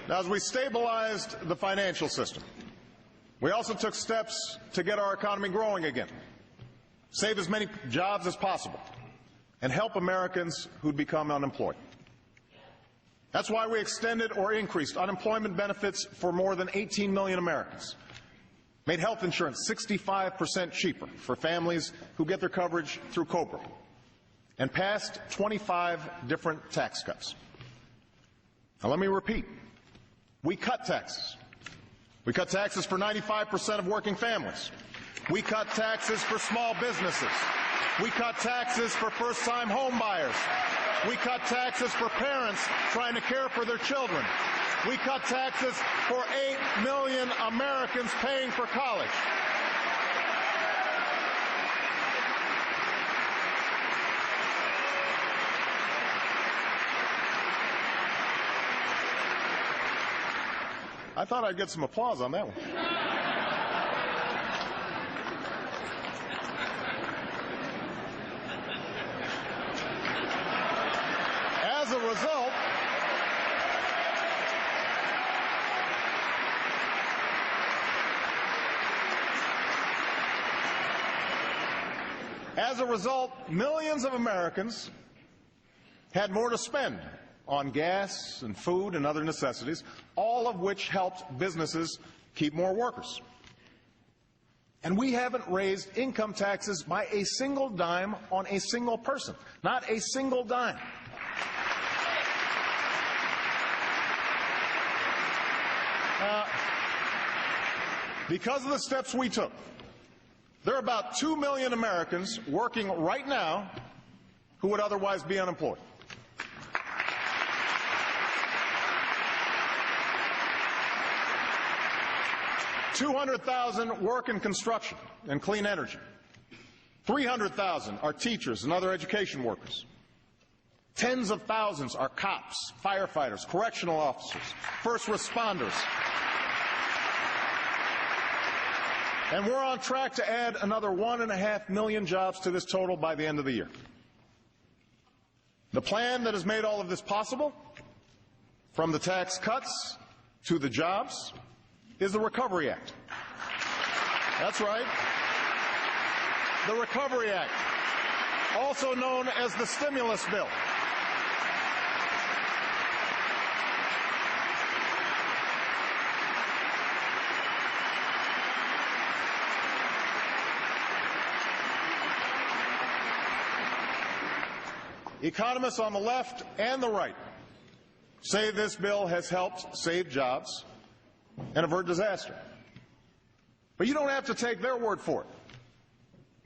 Now, as we stabilized the financial system, we also took steps to get our economy growing again, save as many jobs as possible, and help Americans who'd become unemployed. That's why we extended or increased unemployment benefits for more than 18 million Americans, made health insurance 65% cheaper for families who get their coverage through COBRA, and passed 25 different tax cuts. Now, let me repeat. We cut taxes. We cut taxes for 95% of working families. We cut taxes for small businesses. We cut taxes for first-time home buyers. We cut taxes for parents trying to care for their children. We cut taxes for 8 million Americans paying for college. I thought I'd get some applause on that one. As a result, millions of Americans had more to spend on gas and food and other necessities, all of which helped businesses keep more workers. And we haven't raised income taxes by a single dime on a single person. Not a single dime. Because of the steps we took, there are about 2 million Americans working right now who would otherwise be unemployed. $200,000 work in construction and clean energy. 300,000 are teachers and other education workers. Tens of thousands are cops, firefighters, correctional officers, first responders. And we're on track to add another 1.5 million jobs to this total by the end of the year. The plan that has made all of this possible, from the tax cuts to the jobs, is the Recovery Act. That's right. The Recovery Act, also known as the stimulus bill. Economists on the left and the right say this bill has helped save jobs and avert disaster. But you don't have to take their word for it.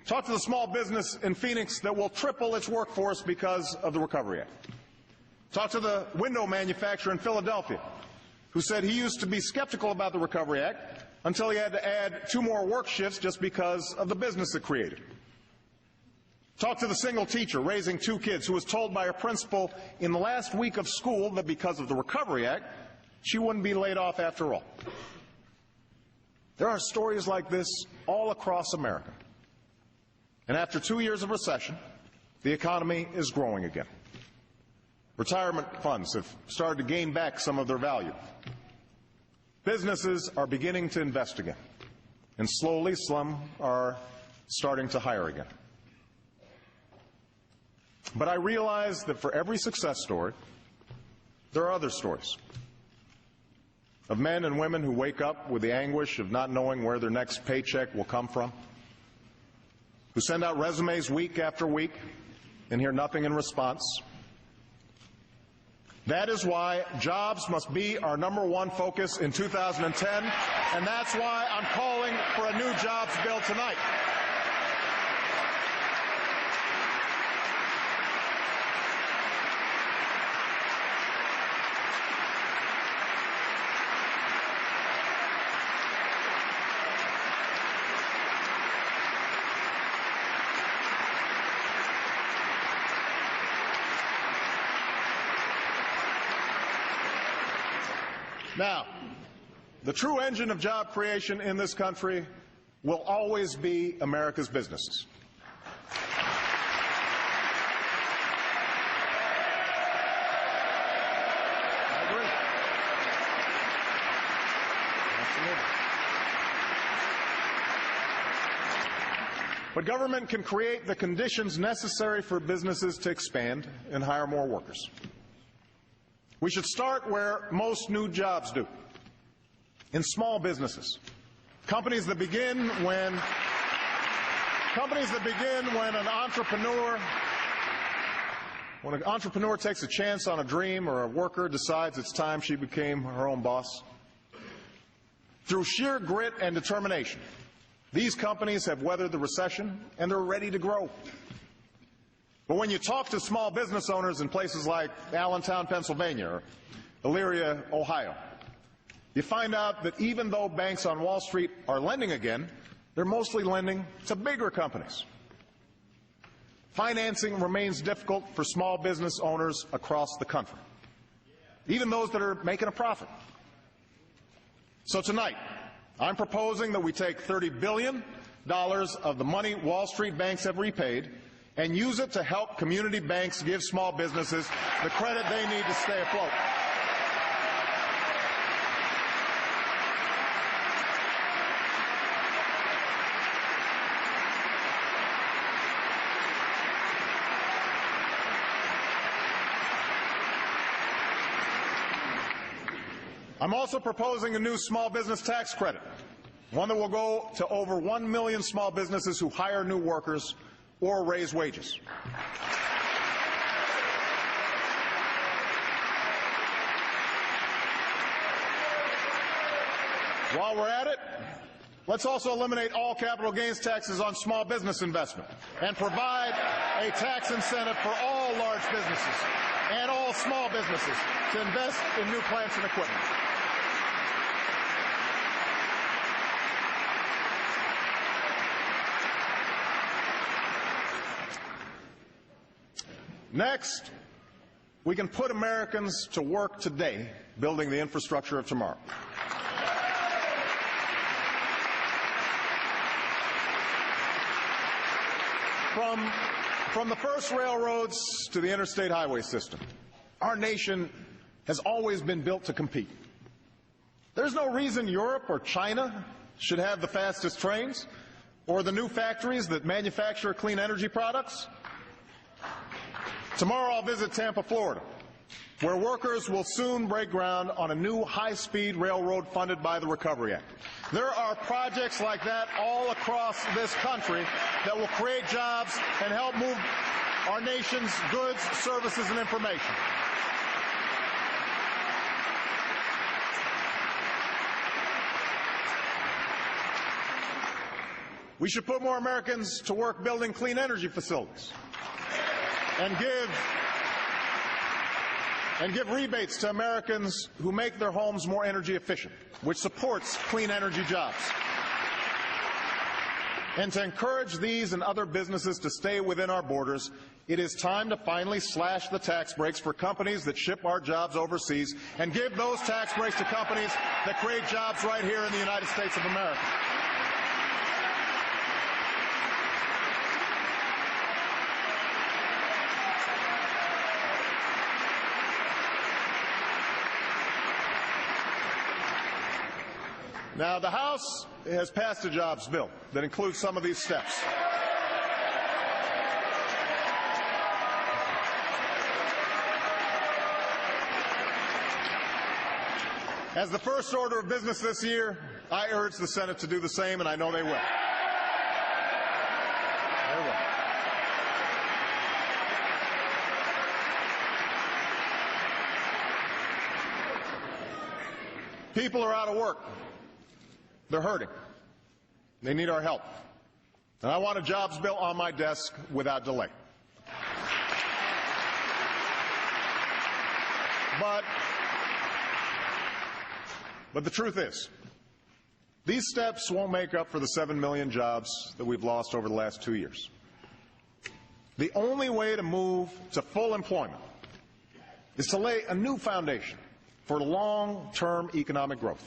Talk to the small business in Phoenix that will triple its workforce because of the Recovery Act. Talk to the window manufacturer in Philadelphia who said he used to be skeptical about the Recovery Act until he had to add 2 more work shifts just because of the business it created. Talk to the single teacher raising 2 kids who was told by her principal in the last week of school that because of the Recovery Act, she wouldn't be laid off after all. There are stories like this all across America. And after 2 years of recession, the economy is growing again. Retirement funds have started to gain back some of their value. Businesses are beginning to invest again. And slowly, some are starting to hire again. But I realize that for every success story, there are other stories of men and women who wake up with the anguish of not knowing where their next paycheck will come from, who send out resumes week after week and hear nothing in response. That is why jobs must be our #1 focus in 2010, and that's why I'm calling for a new jobs bill tonight. Now, the true engine of job creation in this country will always be America's businesses. I agree. But government can create the conditions necessary for businesses to expand and hire more workers. We should start where most new jobs do, in small businesses. Companies that begin when an entrepreneur takes a chance on a dream, or a worker decides it's time she became her own boss. Through sheer grit and determination, these companies have weathered the recession and they're ready to grow. But when you talk to small business owners in places like Allentown, Pennsylvania, or Elyria, Ohio, you find out that even though banks on Wall Street are lending again, they're mostly lending to bigger companies. Financing remains difficult for small business owners across the country, even those that are making a profit. So tonight, I'm proposing that we take $30 billion of the money Wall Street banks have repaid and use it to help community banks give small businesses the credit they need to stay afloat. I'm also proposing a new small business tax credit, one that will go to over 1 million small businesses who hire new workers or raise wages. While we're at it, let's also eliminate all capital gains taxes on small business investment and provide a tax incentive for all large businesses and all small businesses to invest in new plants and equipment. Next, we can put Americans to work today building the infrastructure of tomorrow. From the first railroads to the interstate highway system, our nation has always been built to compete. There's no reason Europe or China should have the fastest trains or the new factories that manufacture clean energy products. Tomorrow I'll visit Tampa, Florida, where workers will soon break ground on a new high-speed railroad funded by the Recovery Act. There are projects like that all across this country that will create jobs and help move our nation's goods, services, and information. We should put more Americans to work building clean energy facilities and give rebates to Americans who make their homes more energy efficient, which supports clean energy jobs. And to encourage these and other businesses to stay within our borders, it is time to finally slash the tax breaks for companies that ship our jobs overseas and give those tax breaks to companies that create jobs right here in the United States of America. Now, the House has passed a jobs bill that includes some of these steps. As the first order of business this year, I urge the Senate to do the same, and I know they will. They will. People are out of work. They're hurting. They need our help. And I want a jobs bill on my desk without delay. But the truth is, these steps won't make up for the 7 million jobs that we've lost over the last 2 years. The only way to move to full employment is to lay a new foundation for long-term economic growth.